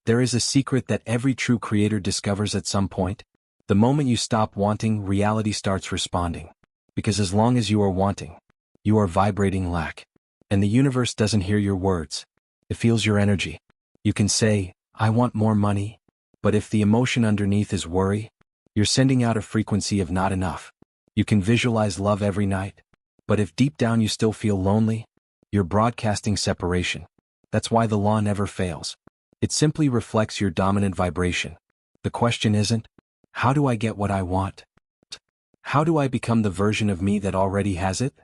There is a secret that every true creator discovers at some point. The moment you stop wanting, reality starts responding. Because as long as you are wanting, you are vibrating lack. And the universe doesn't hear your words. It feels your energy. You can say, I want more money. But if the emotion underneath is worry, you're sending out a frequency of not enough. You can visualize love every night. But if deep down you still feel lonely, you're broadcasting separation. That's why the law never fails. It simply reflects your dominant vibration. The question isn't, how do I get what I want? How do I become the version of me that already has it?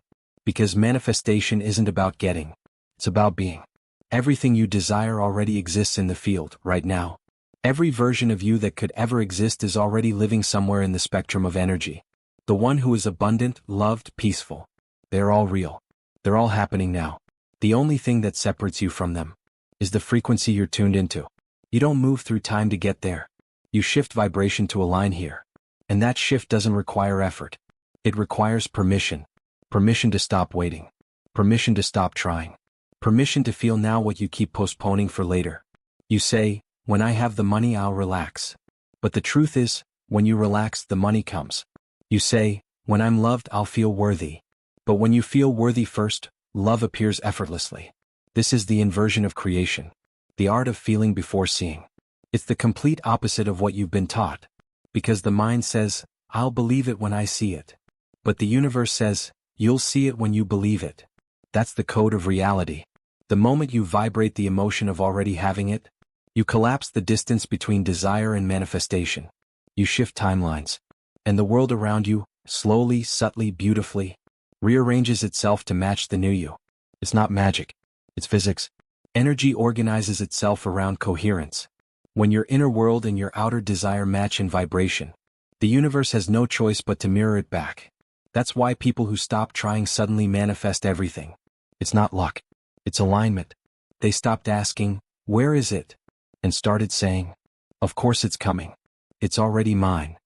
Because manifestation isn't about getting. It's about being. Everything you desire already exists in the field, right now. Every version of you that could ever exist is already living somewhere in the spectrum of energy. The one who is abundant, loved, peaceful. They're all real. They're all happening now. The only thing that separates you from them is the frequency you're tuned into. You don't move through time to get there. You shift vibration to align here. And that shift doesn't require effort. It requires permission. Permission to stop waiting. Permission to stop trying. Permission to feel now what you keep postponing for later. You say, when I have the money, I'll relax. But the truth is, when you relax, the money comes. You say, when I'm loved, I'll feel worthy. But when you feel worthy first, love appears effortlessly. This is the inversion of creation. The art of feeling before seeing. It's the complete opposite of what you've been taught. Because the mind says, I'll believe it when I see it. But the universe says, you'll see it when you believe it. That's the code of reality. The moment you vibrate the emotion of already having it, you collapse the distance between desire and manifestation. You shift timelines. And the world around you, slowly, subtly, beautifully, rearranges itself to match the new you. It's not magic. It's physics. Energy organizes itself around coherence. When your inner world and your outer desire match in vibration, the universe has no choice but to mirror it back. That's why people who stop trying suddenly manifest everything. It's not luck. It's alignment. They stopped asking, where is it? And started saying, of course it's coming. It's already mine.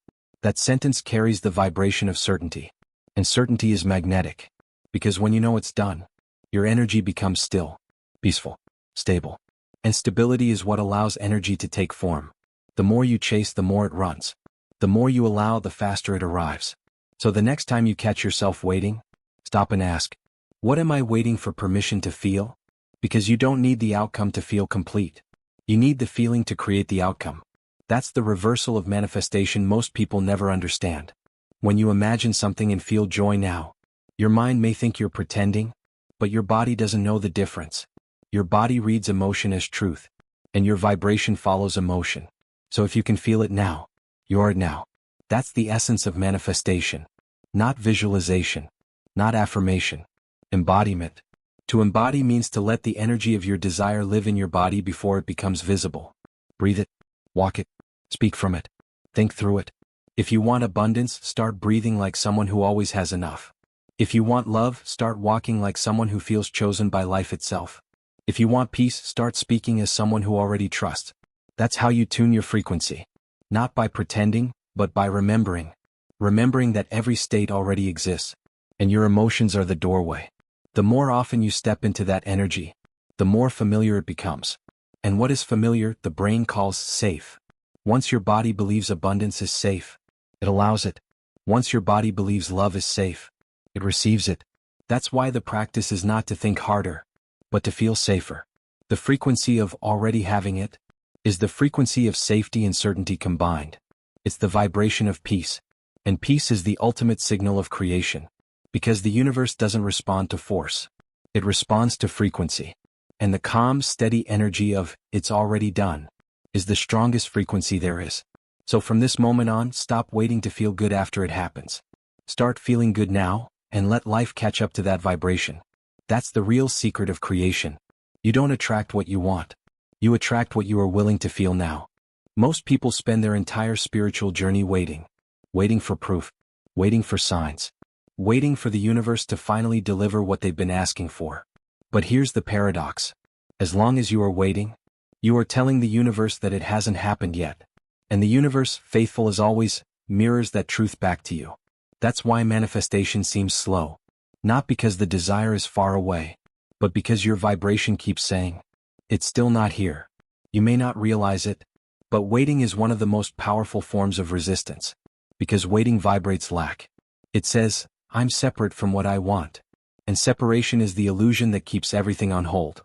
That sentence carries the vibration of certainty. And certainty is magnetic. Because when you know it's done, your energy becomes still, peaceful, stable. And stability is what allows energy to take form. The more you chase, the more it runs. The more you allow, the faster it arrives. So the next time you catch yourself waiting, stop and ask, what am I waiting for permission to feel? Because you don't need the outcome to feel complete. You need the feeling to create the outcome. That's the reversal of manifestation most people never understand. When you imagine something and feel joy now, your mind may think you're pretending, but your body doesn't know the difference. Your body reads emotion as truth, and your vibration follows emotion. So if you can feel it now, you're it now. That's the essence of manifestation. Not visualization. Not affirmation. Embodiment. To embody means to let the energy of your desire live in your body before it becomes visible. Breathe it. Walk it. Speak from it. Think through it. If you want abundance, start breathing like someone who always has enough. If you want love, start walking like someone who feels chosen by life itself. If you want peace, start speaking as someone who already trusts. That's how you tune your frequency. Not by pretending, but by remembering. Remembering that every state already exists. And your emotions are the doorway. The more often you step into that energy, the more familiar it becomes. And what is familiar, the brain calls safe. Once your body believes abundance is safe, it allows it. Once your body believes love is safe, it receives it. That's why the practice is not to think harder, but to feel safer. The frequency of already having it is the frequency of safety and certainty combined. It's the vibration of peace. And peace is the ultimate signal of creation. Because the universe doesn't respond to force. It responds to frequency. And the calm, steady energy of, it's already done, is the strongest frequency there is. So from this moment on, stop waiting to feel good after it happens. Start feeling good now, and let life catch up to that vibration. That's the real secret of creation. You don't attract what you want. You attract what you are willing to feel now. Most people spend their entire spiritual journey waiting. Waiting for proof. Waiting for signs. Waiting for the universe to finally deliver what they've been asking for. But here's the paradox. As long as you are waiting, you are telling the universe that it hasn't happened yet. And the universe, faithful as always, mirrors that truth back to you. That's why manifestation seems slow. Not because the desire is far away, but because your vibration keeps saying, it's still not here. You may not realize it, but waiting is one of the most powerful forms of resistance. Because waiting vibrates lack. It says, I'm separate from what I want. And separation is the illusion that keeps everything on hold.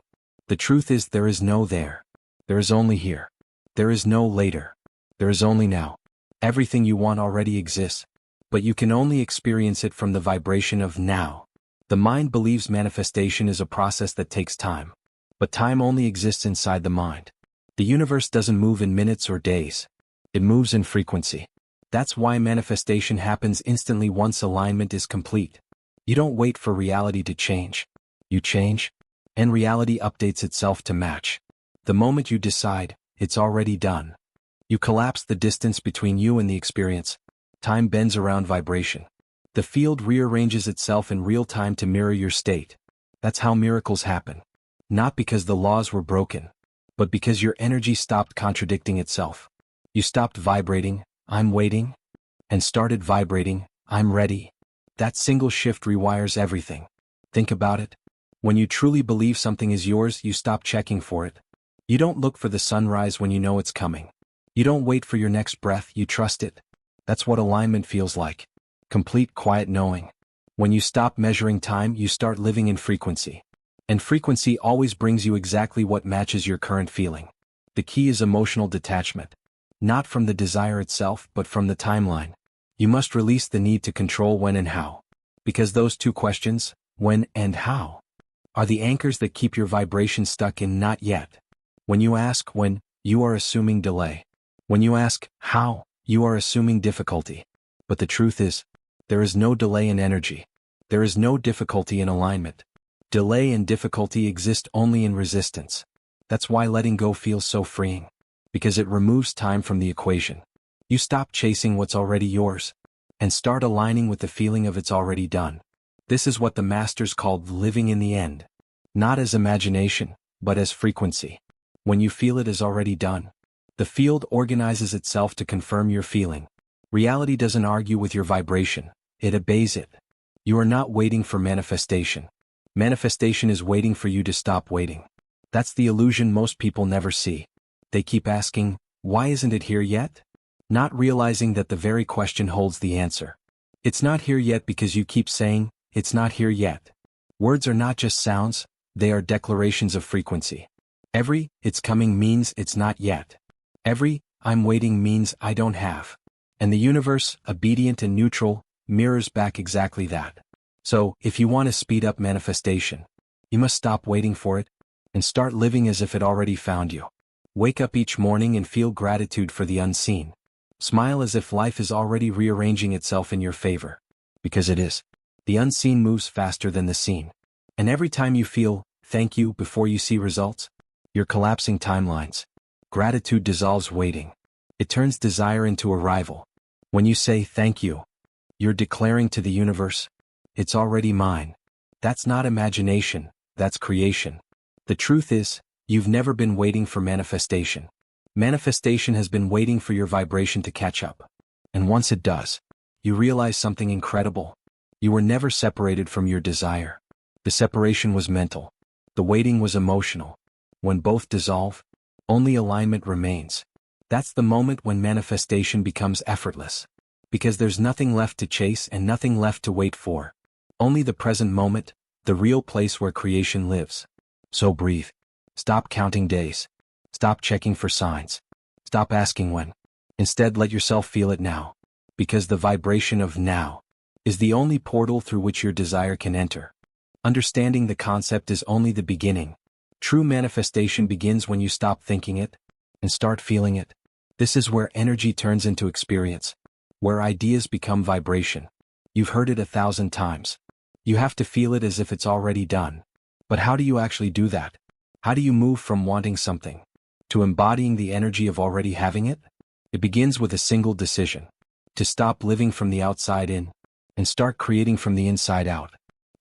The truth is there is no there. There is only here. There is no later. There is only now. Everything you want already exists, but you can only experience it from the vibration of now. The mind believes manifestation is a process that takes time. But time only exists inside the mind. The universe doesn't move in minutes or days. It moves in frequency. That's why manifestation happens instantly once alignment is complete. You don't wait for reality to change. You change, and reality updates itself to match. The moment you decide, it's already done. You collapse the distance between you and the experience. Time bends around vibration. The field rearranges itself in real time to mirror your state. That's how miracles happen. Not because the laws were broken, but because your energy stopped contradicting itself. You stopped vibrating, I'm waiting, and started vibrating, I'm ready. That single shift rewires everything. Think about it. When you truly believe something is yours, you stop checking for it. You don't look for the sunrise when you know it's coming. You don't wait for your next breath, you trust it. That's what alignment feels like. Complete quiet knowing. When you stop measuring time, you start living in frequency. And frequency always brings you exactly what matches your current feeling. The key is emotional detachment. Not from the desire itself, but from the timeline. You must release the need to control when and how. Because those two questions, when and how, are the anchors that keep your vibration stuck in not yet. When you ask when, you are assuming delay. When you ask how, you are assuming difficulty. But the truth is, there is no delay in energy. There is no difficulty in alignment. Delay and difficulty exist only in resistance. That's why letting go feels so freeing. Because it removes time from the equation. You stop chasing what's already yours, and start aligning with the feeling of it's already done. This is what the masters called living in the end. Not as imagination, but as frequency. When you feel it is already done, the field organizes itself to confirm your feeling. Reality doesn't argue with your vibration, it obeys it. You are not waiting for manifestation. Manifestation is waiting for you to stop waiting. That's the illusion most people never see. They keep asking, why isn't it here yet? Not realizing that the very question holds the answer. It's not here yet because you keep saying, it's not here yet. Words are not just sounds, they are declarations of frequency. Every, it's coming means it's not yet. Every, I'm waiting means I don't have. And the universe, obedient and neutral, mirrors back exactly that. So, if you want to speed up manifestation, you must stop waiting for it, and start living as if it already found you. Wake up each morning and feel gratitude for the unseen. Smile as if life is already rearranging itself in your favor. Because it is. The unseen moves faster than the seen. And every time you feel, thank you before you see results, you're collapsing timelines. Gratitude dissolves waiting. It turns desire into arrival. When you say thank you, you're declaring to the universe, it's already mine. That's not imagination, that's creation. The truth is, you've never been waiting for manifestation. Manifestation has been waiting for your vibration to catch up. And once it does, you realize something incredible. You were never separated from your desire. The separation was mental. The waiting was emotional. When both dissolve, only alignment remains. That's the moment when manifestation becomes effortless. Because there's nothing left to chase and nothing left to wait for. Only the present moment, the real place where creation lives. So breathe. Stop counting days. Stop checking for signs. Stop asking when. Instead, let yourself feel it now. Because the vibration of now is the only portal through which your desire can enter. Understanding the concept is only the beginning. True manifestation begins when you stop thinking it and start feeling it. This is where energy turns into experience, where ideas become vibration. You've heard it 1,000 times. You have to feel it as if it's already done. But how do you actually do that? How do you move from wanting something to embodying the energy of already having it? It begins with a single decision. To stop living from the outside in and start creating from the inside out.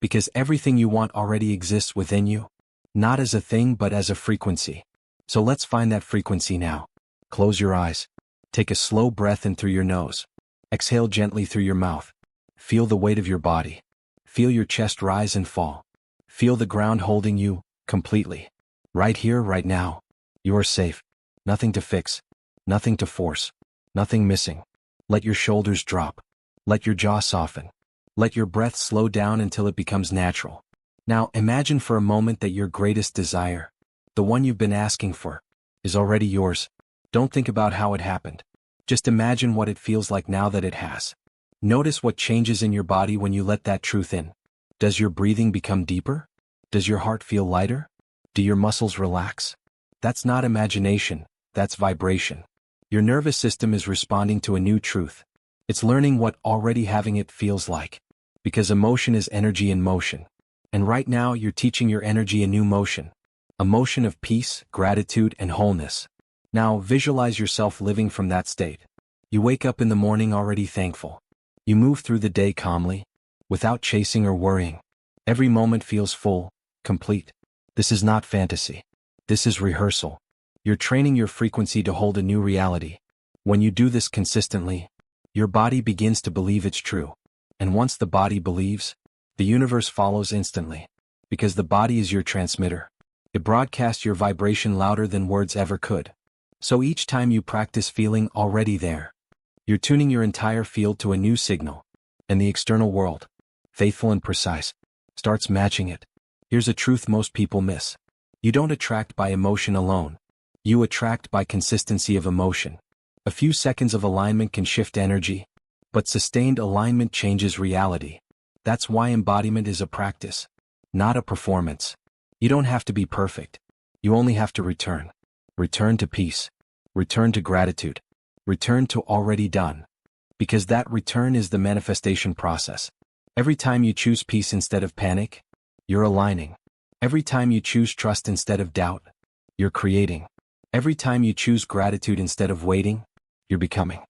Because everything you want already exists within you. Not as a thing but as a frequency. So let's find that frequency now. Close your eyes. Take a slow breath in through your nose. Exhale gently through your mouth. Feel the weight of your body. Feel your chest rise and fall. Feel the ground holding you, completely. Right here, right now. You are safe. Nothing to fix. Nothing to force. Nothing missing. Let your shoulders drop. Let your jaw soften. Let your breath slow down until it becomes natural. Now imagine for a moment that your greatest desire, the one you've been asking for, is already yours. Don't think about how it happened. Just imagine what it feels like now that it has. Notice what changes in your body when you let that truth in. Does your breathing become deeper? Does your heart feel lighter? Do your muscles relax? That's not imagination, that's vibration. Your nervous system is responding to a new truth. It's learning what already having it feels like. Because emotion is energy in motion. And right now you're teaching your energy a new motion. A motion of peace, gratitude, and wholeness. Now visualize yourself living from that state. You wake up in the morning already thankful. You move through the day calmly, without chasing or worrying. Every moment feels full, complete. This is not fantasy. This is rehearsal. You're training your frequency to hold a new reality. When you do this consistently, your body begins to believe it's true. And once the body believes, the universe follows instantly. Because the body is your transmitter. It broadcasts your vibration louder than words ever could. So each time you practice feeling already there, you're tuning your entire field to a new signal. And the external world, faithful and precise, starts matching it. Here's a truth most people miss. You don't attract by emotion alone. You attract by consistency of emotion. A few seconds of alignment can shift energy, but sustained alignment changes reality. That's why embodiment is a practice, not a performance. You don't have to be perfect. You only have to return. Return to peace. Return to gratitude. Return to already done. Because that return is the manifestation process. Every time you choose peace instead of panic, you're aligning. Every time you choose trust instead of doubt, you're creating. Every time you choose gratitude instead of waiting, you're becoming.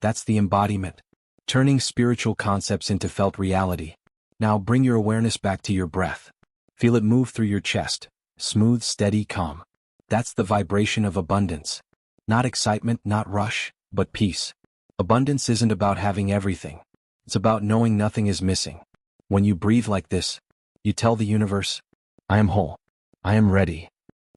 That's the embodiment. Turning spiritual concepts into felt reality. Now bring your awareness back to your breath. Feel it move through your chest. Smooth, steady, calm. That's the vibration of abundance. Not excitement, not rush, but peace. Abundance isn't about having everything. It's about knowing nothing is missing. When you breathe like this, you tell the universe, I am whole. I am ready.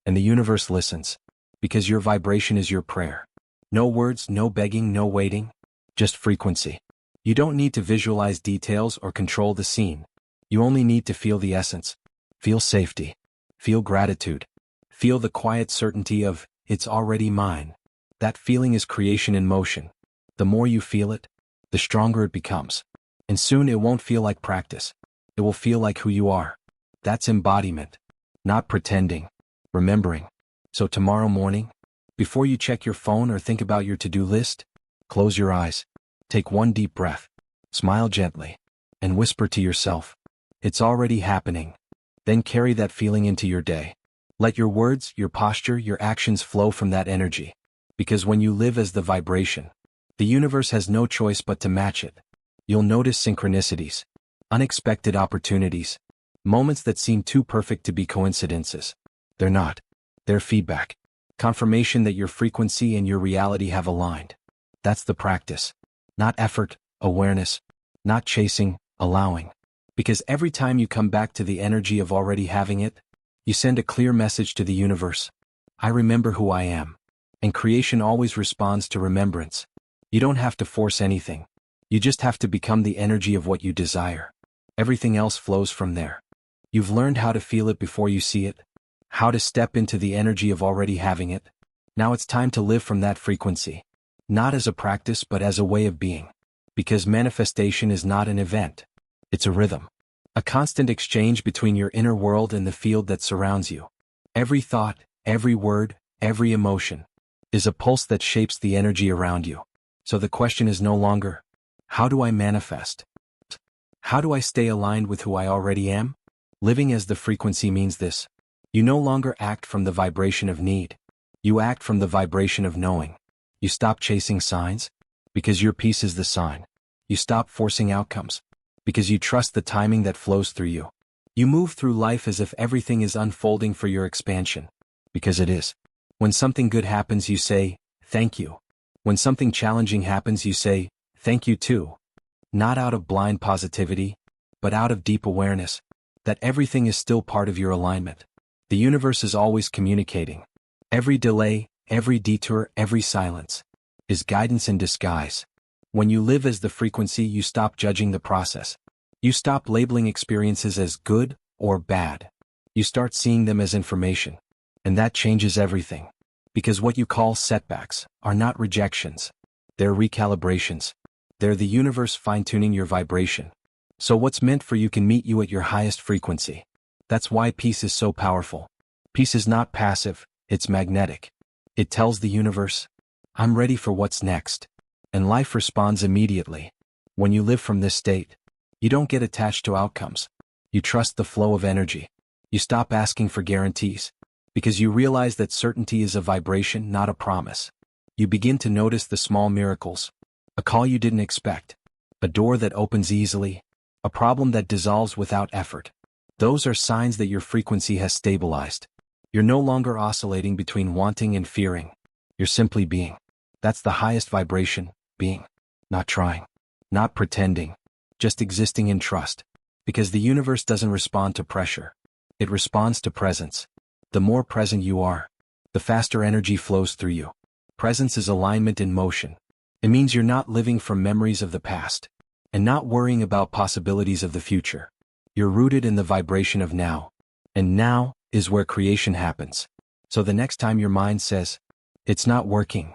And the universe listens. Because your vibration is your prayer. No words, no begging, no waiting. Just frequency. You don't need to visualize details or control the scene. You only need to feel the essence. Feel safety. Feel gratitude. Feel the quiet certainty of, it's already mine. That feeling is creation in motion. The more you feel it, the stronger it becomes. And soon it won't feel like practice. It will feel like who you are. That's embodiment. Not pretending. Remembering. So tomorrow morning, before you check your phone or think about your to-do list, close your eyes. Take one deep breath. Smile gently. And whisper to yourself, it's already happening. Then carry that feeling into your day. Let your words, your posture, your actions flow from that energy. Because when you live as the vibration, the universe has no choice but to match it. You'll notice synchronicities, unexpected opportunities, moments that seem too perfect to be coincidences. They're not. They're feedback. Confirmation that your frequency and your reality have aligned. That's the practice. Not effort, awareness. Not chasing, allowing. Because every time you come back to the energy of already having it, you send a clear message to the universe. I remember who I am. And creation always responds to remembrance. You don't have to force anything. You just have to become the energy of what you desire. Everything else flows from there. You've learned how to feel it before you see it, how to step into the energy of already having it. Now it's time to live from that frequency. Not as a practice but as a way of being. Because manifestation is not an event. It's a rhythm. A constant exchange between your inner world and the field that surrounds you. Every thought, every word, every emotion is a pulse that shapes the energy around you. So the question is no longer, how do I manifest? How do I stay aligned with who I already am? Living as the frequency means this. You no longer act from the vibration of need. You act from the vibration of knowing. You stop chasing signs, because your peace is the sign. You stop forcing outcomes, because you trust the timing that flows through you. You move through life as if everything is unfolding for your expansion, because it is. When something good happens, you say, thank you. When something challenging happens, you say, thank you too. Not out of blind positivity, but out of deep awareness that everything is still part of your alignment. The universe is always communicating. Every delay, every detour, every silence, is guidance in disguise. When you live as the frequency, you stop judging the process. You stop labeling experiences as good or bad. You start seeing them as information. And that changes everything. Because what you call setbacks are not rejections. They're recalibrations. They're the universe fine-tuning your vibration. So what's meant for you can meet you at your highest frequency. That's why peace is so powerful. Peace is not passive, it's magnetic. It tells the universe, I'm ready for what's next. And life responds immediately. When you live from this state, you don't get attached to outcomes. You trust the flow of energy. You stop asking for guarantees. Because you realize that certainty is a vibration, not a promise. You begin to notice the small miracles. A call you didn't expect. A door that opens easily. A problem that dissolves without effort. Those are signs that your frequency has stabilized. You're no longer oscillating between wanting and fearing. You're simply being. That's the highest vibration, being. Not trying. Not pretending. Just existing in trust. Because the universe doesn't respond to pressure. It responds to presence. The more present you are, the faster energy flows through you. Presence is alignment in motion. It means you're not living from memories of the past, and not worrying about possibilities of the future. You're rooted in the vibration of now. And now is where creation happens. So the next time your mind says, it's not working,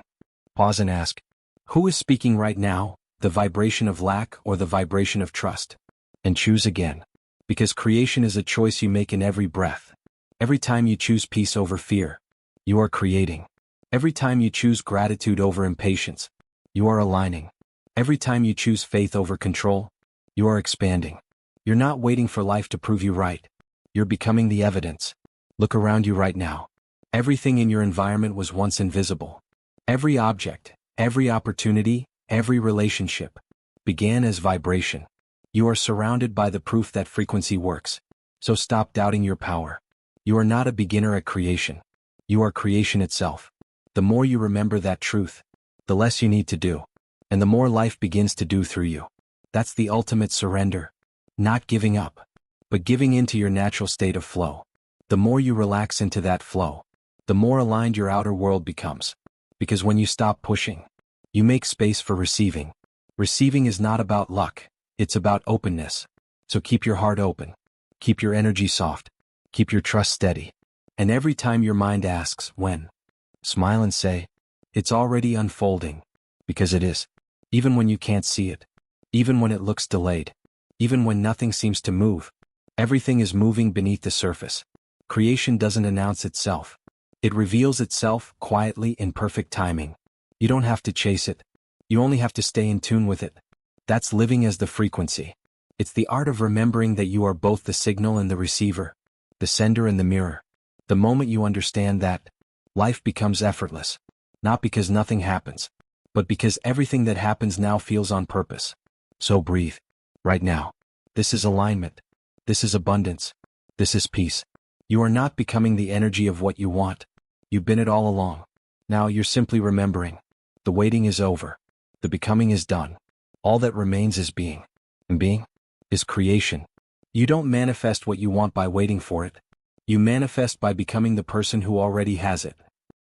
pause and ask, who is speaking right now, the vibration of lack or the vibration of trust? And choose again. Because creation is a choice you make in every breath. Every time you choose peace over fear, you are creating. Every time you choose gratitude over impatience, you are aligning. Every time you choose faith over control, you are expanding. You're not waiting for life to prove you right. You're becoming the evidence. Look around you right now. Everything in your environment was once invisible. Every object, every opportunity, every relationship began as vibration. You are surrounded by the proof that frequency works. So stop doubting your power. You are not a beginner at creation. You are creation itself. The more you remember that truth, the less you need to do. And the more life begins to do through you. That's the ultimate surrender. Not giving up, but giving into your natural state of flow. The more you relax into that flow, the more aligned your outer world becomes. Because when you stop pushing, you make space for receiving. Receiving is not about luck, it's about openness. So keep your heart open. Keep your energy soft. Keep your trust steady. And every time your mind asks, when? Smile and say, it's already unfolding. Because it is. Even when you can't see it. Even when it looks delayed. Even when nothing seems to move. Everything is moving beneath the surface. Creation doesn't announce itself. It reveals itself quietly in perfect timing. You don't have to chase it. You only have to stay in tune with it. That's living as the frequency. It's the art of remembering that you are both the signal and the receiver. The sender and the mirror. The moment you understand that, life becomes effortless. Not because nothing happens, but because everything that happens now feels on purpose. So breathe. Right now. This is alignment. This is abundance. This is peace. You are not becoming the energy of what you want. You've been it all along. Now you're simply remembering. The waiting is over. The becoming is done. All that remains is being. And being is creation. You don't manifest what you want by waiting for it. You manifest by becoming the person who already has it.